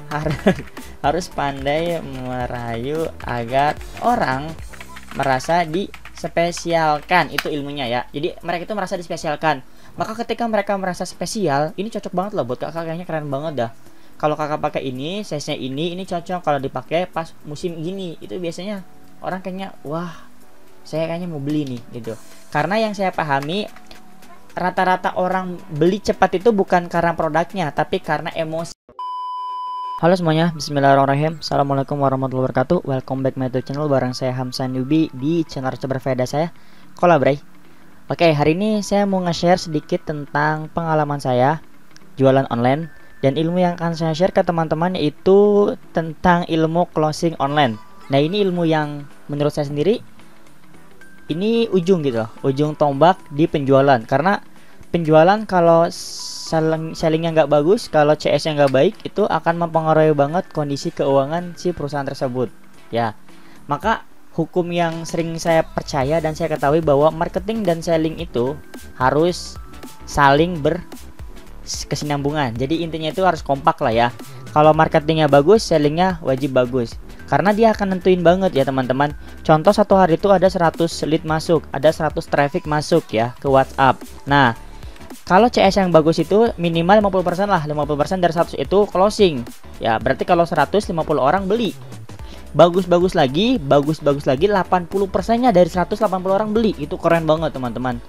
harus harus pandai merayu agar orang merasa dispesialkan. Itu ilmunya ya. Jadi mereka itu merasa dispesialkan. Maka ketika mereka merasa spesial, ini cocok banget loh buat kakak, kayaknya keren banget dah. Kalau kakak pakai ini, size-nya ini cocok kalau dipakai pas musim gini. Itu biasanya orang kayaknya, wah, saya kayaknya mau beli nih gitu. Karena yang saya pahami, rata-rata orang beli cepat itu bukan karena produknya, tapi karena emosi. Halo semuanya, bismillahirrahmanirrahim. Assalamualaikum warahmatullahi wabarakatuh. Welcome back my YouTube channel, bareng saya Hamsa Newbie di channel berbeda saya, Kolabray. Oke, hari ini saya mau nge-share sedikit tentang pengalaman saya jualan online. Dan ilmu yang akan saya share ke teman-teman yaitu tentang ilmu closing online. Nah, ini ilmu yang menurut saya sendiri ini ujung gitu loh, ujung tombak di penjualan. Karena penjualan kalau sellingnya nggak bagus, kalau CS-nya nggak baik, itu akan mempengaruhi banget kondisi keuangan si perusahaan tersebut. Ya, maka hukum yang sering saya percaya dan saya ketahui bahwa marketing dan selling itu harus saling berkesinambungan. Jadi intinya itu harus kompak lah ya. Kalau marketingnya bagus, sellingnya wajib bagus. Karena dia akan nentuin banget ya teman-teman. Contoh satu hari itu ada 100 lead masuk, ada 100 traffic masuk ya ke WhatsApp. Nah, kalau CS yang bagus itu minimal 50% lah, 50% dari 100 itu closing. Ya, berarti kalau 150 orang beli. Bagus-bagus lagi 80%-nya dari 180 orang beli. Itu keren banget teman-teman.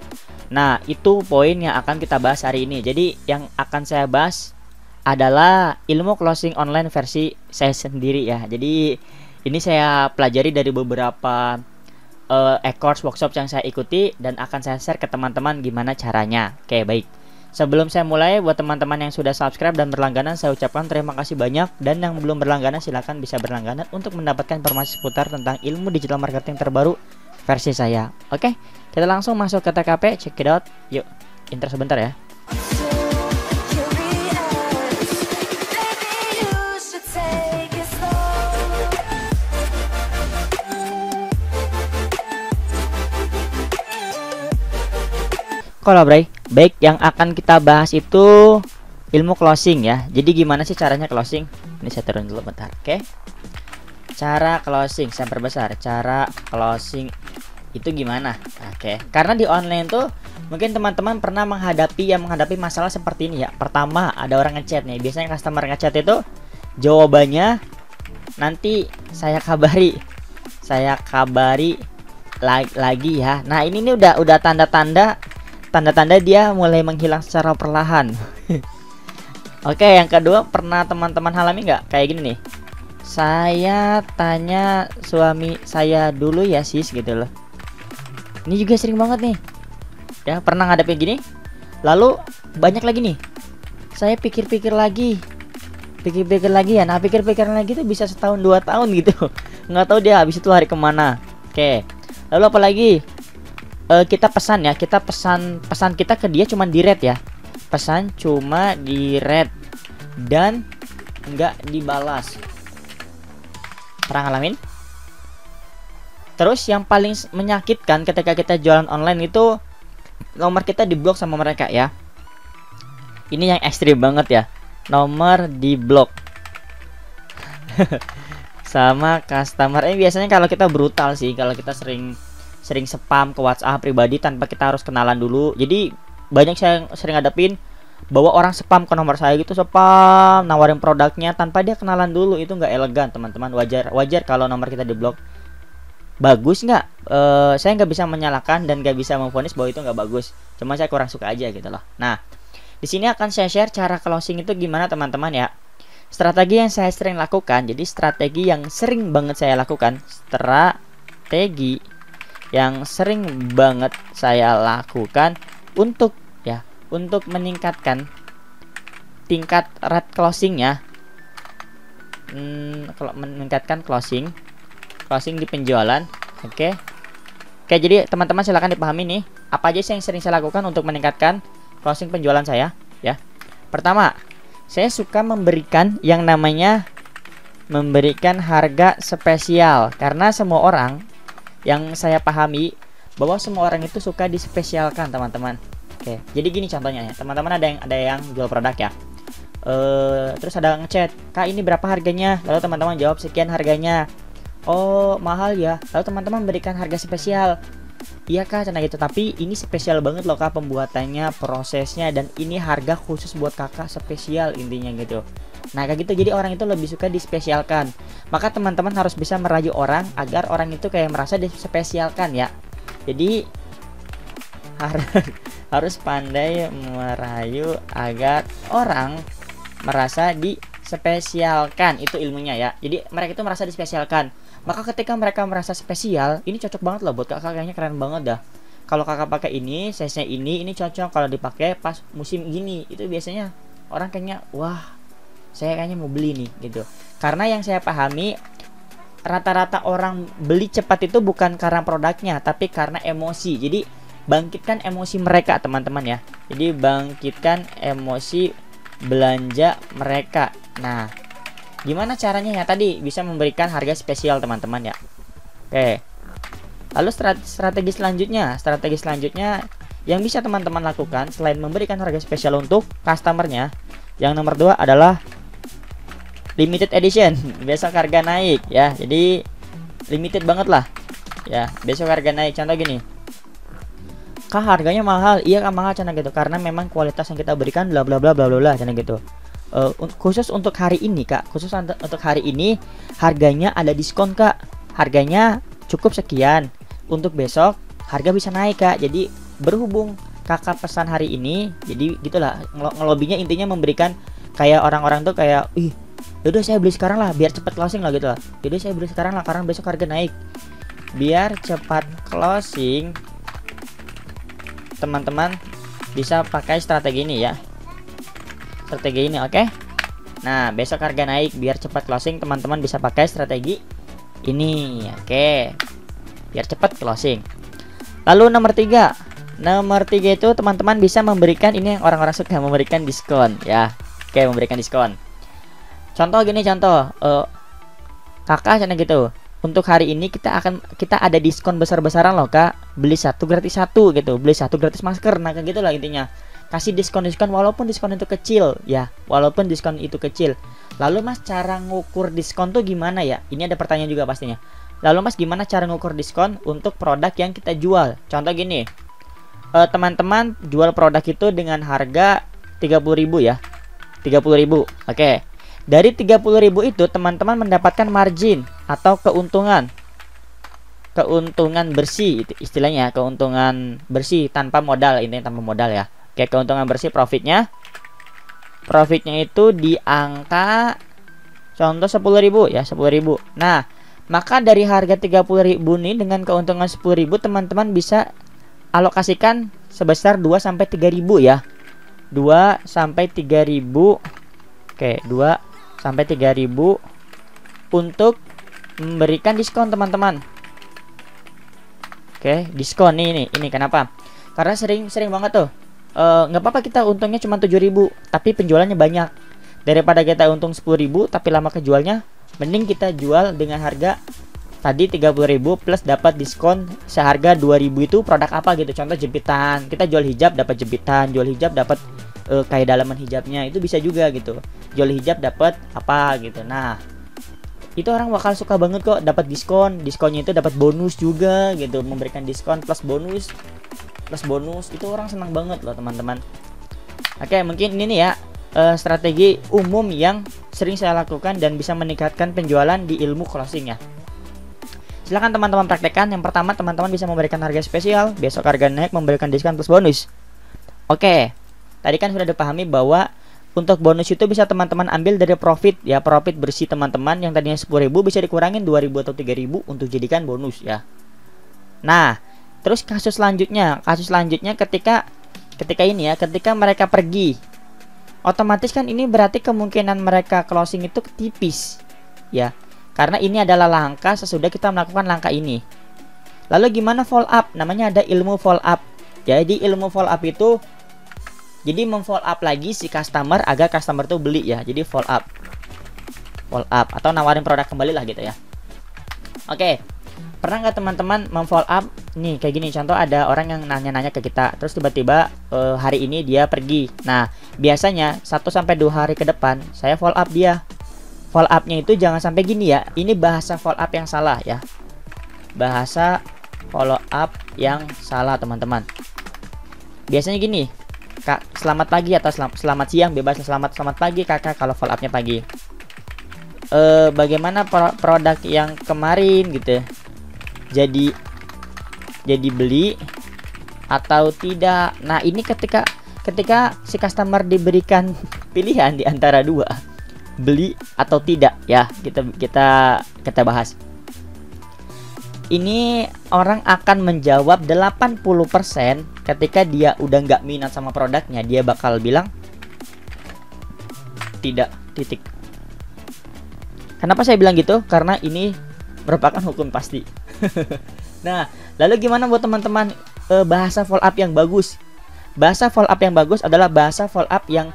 Nah, itu poin yang akan kita bahas hari ini. Jadi yang akan saya bahas adalah ilmu closing online versi saya sendiri ya. Jadi ini saya pelajari dari beberapa e-course workshop yang saya ikuti dan akan saya share ke teman-teman gimana caranya. Oke, baik. Sebelum saya mulai, buat teman-teman yang sudah subscribe dan berlangganan, saya ucapkan terima kasih banyak. Dan yang belum berlangganan, silahkan bisa berlangganan untuk mendapatkan informasi seputar tentang ilmu digital marketing terbaru versi saya. Oke, kita langsung masuk ke TKP, check it out. Yuk, intro sebentar ya. Kolabray, baik, yang akan kita bahas itu ilmu closing ya. Jadi gimana sih caranya closing? Ini saya turun dulu bentar. Oke. Cara closing, saya perbesar. Cara closing itu gimana? Oke. Karena di online tuh mungkin teman-teman pernah menghadapi masalah seperti ini ya. Pertama, ada orang ngechat nih. Biasanya customer ngechat itu jawabannya nanti saya kabari lagi ya. Nah, ini nih udah tanda-tanda dia mulai menghilang secara perlahan. Oke, yang kedua, pernah teman-teman alami nggak kayak gini nih? Saya tanya suami saya dulu ya sis gitu loh. Ini juga sering banget nih. Ya, pernah ngadepin gini? Lalu banyak lagi nih. Saya pikir-pikir lagi ya. Nah, pikir-pikir lagi tuh bisa setahun 2 tahun gitu. Nggak tahu dia habis itu lari kemana. Oke. Lalu apa lagi? Kita pesan kita ke dia cuma di read ya, pesan cuma di read dan nggak dibalas. Pernah ngalamin? Terus yang paling menyakitkan ketika kita jualan online itu nomor kita diblok sama mereka ya. Ini yang ekstrim banget ya, nomor diblok sama customer. Ini biasanya kalau kita brutal sih, kalau kita sering spam ke WhatsApp pribadi tanpa kita harus kenalan dulu. Jadi banyak saya sering hadapin bahwa orang spam ke nomor saya gitu, spam nawarin produknya tanpa dia kenalan dulu. Itu nggak elegan teman-teman. Wajar kalau nomor kita diblok. Bagus nggak? Saya nggak bisa menyalahkan dan nggak bisa memvonis bahwa itu nggak bagus. Cuma saya kurang suka aja gitu loh. Nah, di sini akan saya share cara closing itu gimana teman-teman ya. Strategi yang saya sering lakukan. Jadi strategi yang sering banget saya lakukan, untuk meningkatkan tingkat rate closingnya. Kalau meningkatkan closing di penjualan. Oke, jadi teman-teman silahkan dipahami nih apa aja sih yang sering saya lakukan untuk meningkatkan closing penjualan saya ya. Pertama, saya suka memberikan yang namanya harga spesial. Karena semua orang, yang saya pahami bahwa semua orang itu suka dispesialkan teman-teman. Oke, jadi gini contohnya ya, teman-teman ada yang jual produk ya. Terus ada ngechat, "Kak, ini berapa harganya?" Lalu teman-teman jawab, "Sekian harganya." "Oh, mahal ya." Lalu teman-teman berikan harga spesial. "Iya Kak," cina gitu, "tapi ini spesial banget loh Kak pembuatannya, prosesnya, dan ini harga khusus buat Kakak spesial," intinya gitu. Nah kayak gitu, jadi orang itu lebih suka dispesialkan. Maka teman-teman harus bisa merayu orang agar orang itu kayak merasa dispesialkan ya. Jadi harus pandai merayu agar orang merasa dispesialkan, itu ilmunya ya. Jadi mereka itu merasa dispesialkan. Maka ketika mereka merasa spesial, ini cocok banget loh buat kakak, kayaknya keren banget dah. Kalau kakak pakai ini, size-nya ini cocok kalau dipakai pas musim gini. Itu biasanya orang kayaknya, wah, saya kayaknya mau beli nih gitu. Karena yang saya pahami, rata-rata orang beli cepat itu bukan karena produknya, tapi karena emosi. Jadi bangkitkan emosi mereka teman-teman ya. Jadi bangkitkan emosi belanja mereka. Nah, gimana caranya ya? Tadi bisa memberikan harga spesial teman-teman ya. Oke. Lalu strategi selanjutnya yang bisa teman-teman lakukan selain memberikan harga spesial untuk customernya, yang nomor 2 adalah limited edition. Besok harga naik ya. Jadi limited banget lah. Ya, besok harga naik. Contoh gini. "Kak, harganya mahal." "Iya Kak, mahal," cina gitu, "karena memang kualitas yang kita berikan bla bla bla bla bla," cina gitu. Khusus untuk hari ini Kak, khusus untuk hari ini harganya ada diskon Kak. Harganya cukup sekian. Untuk besok harga bisa naik Kak. Jadi berhubung kakak pesan hari ini, jadi gitulah ngelobinya, intinya memberikan kayak orang-orang tuh kayak, "Ih, yaudah saya beli sekarang lah biar cepat closing lah," gitu lah. "Yaudah saya beli sekarang lah karena besok harga naik." Biar cepat closing, teman-teman bisa pakai strategi ini ya. Strategi ini, oke? Nah, besok harga naik biar cepat closing, teman-teman bisa pakai strategi ini, oke? Biar cepat closing. Lalu nomor 3 itu teman-teman bisa memberikan, ini yang orang-orang suka, memberikan diskon ya. Oke, memberikan diskon. Contoh gini, kakak cina gitu, "Untuk hari ini kita ada diskon besar-besaran loh Kak. Beli 1 gratis 1 gitu. Beli 1 gratis masker." Nah kayak gitulah intinya. Kasih diskon-diskon walaupun diskon itu kecil ya. Walaupun diskon itu kecil. Lalu Mas, cara ngukur diskon tuh gimana ya? Ini ada pertanyaan juga pastinya. Lalu Mas, gimana cara ngukur diskon untuk produk yang kita jual? Contoh gini. Teman-teman jual produk itu dengan harga 30.000 ya. 30.000. Oke. Dari 30.000 itu teman-teman mendapatkan margin atau keuntungan bersih, itu istilahnya, keuntungan bersih tanpa modal, ini tanpa modal ya. Oke, keuntungan bersih, profitnya itu di angka contoh 10.000 ya, 10.000. Nah, maka dari harga 30.000 nih dengan keuntungan 10.000, teman-teman bisa alokasikan sebesar 2 sampai 3.000 ya. 2 sampai 3.000. Oke, 2 sampai 3.000 untuk memberikan diskon teman-teman. Oke, diskon nih, ini kenapa? Karena sering banget tuh. Nggak apa-apa kita untungnya cuma 7.000, tapi penjualannya banyak. Daripada kita untung 10.000 tapi lama kejualnya, mending kita jual dengan harga tadi 30.000 plus dapat diskon seharga 2.000. Itu produk apa gitu? Contoh jepitan. Kita jual hijab dapat jepitan, jual hijab dapat kayak dalaman hijabnya, itu bisa juga gitu. Jual hijab dapat apa gitu. Nah, itu orang bakal suka banget kok, dapat diskon. Diskonnya itu dapat bonus juga gitu, memberikan diskon plus bonus itu orang senang banget loh teman-teman. Oke, mungkin ini nih ya strategi umum yang sering saya lakukan dan bisa meningkatkan penjualan di ilmu closing ya. Silahkan teman-teman praktekkan. Yang pertama, teman-teman bisa memberikan harga spesial, besok harga naik memberikan diskon plus bonus. Oke, tadi kan sudah dipahami bahwa untuk bonus itu bisa teman-teman ambil dari profit ya, profit bersih teman-teman, yang tadinya 10.000 bisa dikurangin 2.000 atau 3.000 untuk jadikan bonus ya. Nah, terus kasus selanjutnya ketika ini ya, ketika mereka pergi, otomatis kan ini berarti kemungkinan mereka closing itu tipis ya, karena ini adalah langkah sesudah kita melakukan langkah ini. Lalu gimana follow up? Namanya ada ilmu follow up. Jadi ilmu follow up itu jadi memfollow up lagi si customer agar customer tuh beli ya. Jadi follow up atau nawarin produk kembali lah gitu ya. Oke. Pernah nggak teman-teman memfollow up nih kayak gini, contoh ada orang yang nanya-nanya ke kita, terus tiba-tiba hari ini dia pergi. Nah, biasanya 1-2 hari ke depan saya follow up dia. Follow up-nya itu jangan sampai gini ya. Ini bahasa follow up yang salah ya. Bahasa follow up yang salah, teman-teman. Biasanya gini, Kak, selamat pagi atau selamat siang, bebas. Selamat pagi Kakak kalau follow up-nya pagi. Bagaimana produk yang kemarin gitu? Jadi beli atau tidak. Nah, ini ketika si customer diberikan pilihan di antara dua, beli atau tidak ya, kita bahas. Ini orang akan menjawab 80% ketika dia udah nggak minat sama produknya, dia bakal bilang tidak, titik. Kenapa saya bilang gitu? Karena ini merupakan hukum pasti. Nah, lalu gimana buat teman-teman bahasa follow up yang bagus? Bahasa follow up yang bagus adalah bahasa follow up yang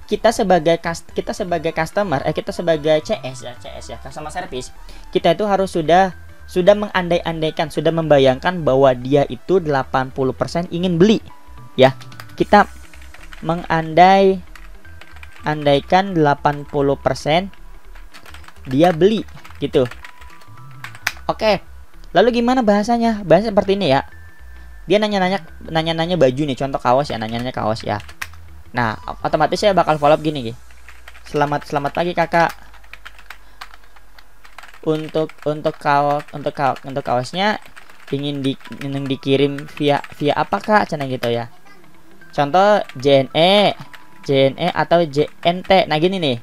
kita sebagai customer, kita sebagai CS ya, customer service, kita itu harus sudah mengandai-andaikan, sudah membayangkan bahwa dia itu 80% ingin beli. Ya, kita mengandaikan 80% dia beli gitu. Oke. Lalu gimana bahasanya? Bahasa seperti ini ya. Dia nanya-nanya baju nih, contoh kaos ya, nanya-nanya kaos ya. Nah, otomatis saya bakal follow up gini. Selamat pagi Kakak. Untuk kaosnya ingin dikirim via apa Kak? Cina gitu ya. Contoh JNE atau JNT. Nah, gini nih.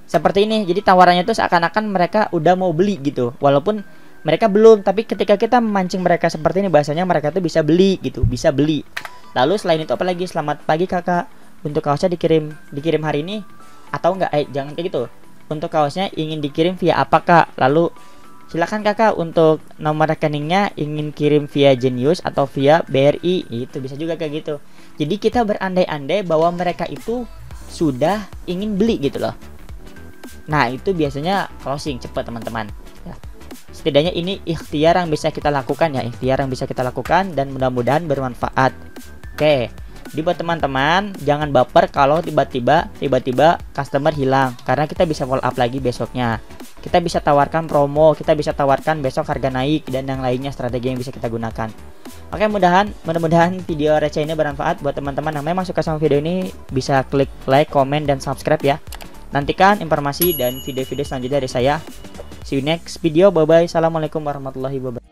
Seperti ini. Jadi tawarannya tuh seakan-akan mereka udah mau beli gitu. Walaupun mereka belum, tapi ketika kita memancing mereka seperti ini, bahasanya mereka tuh bisa beli gitu, bisa beli. Lalu selain itu apalagi? Selamat pagi Kakak. Untuk kaosnya dikirim hari ini atau enggak? Jangan kayak gitu. Untuk kaosnya ingin dikirim via apa Kak? Lalu silakan Kakak untuk nomor rekeningnya ingin kirim via Genius atau via BRI. Itu bisa juga kayak gitu. Jadi kita berandai-andai bahwa mereka itu sudah ingin beli gitu loh. Nah, itu biasanya closing cepat, teman-teman. Ya. Setidaknya ini ikhtiar yang bisa kita lakukan ya, dan mudah-mudahan bermanfaat. Oke. Jadi buat teman-teman, jangan baper kalau tiba-tiba customer hilang, karena kita bisa follow up lagi besoknya. Kita bisa tawarkan promo, kita bisa tawarkan besok harga naik, dan yang lainnya strategi yang bisa kita gunakan. Oke, mudah-mudahan video receh ini bermanfaat buat teman-teman yang memang suka sama video ini. Bisa klik like, komen, dan subscribe ya. Nantikan informasi dan video-video selanjutnya dari saya. See you next video. Bye bye. Assalamualaikum warahmatullahi wabarakatuh.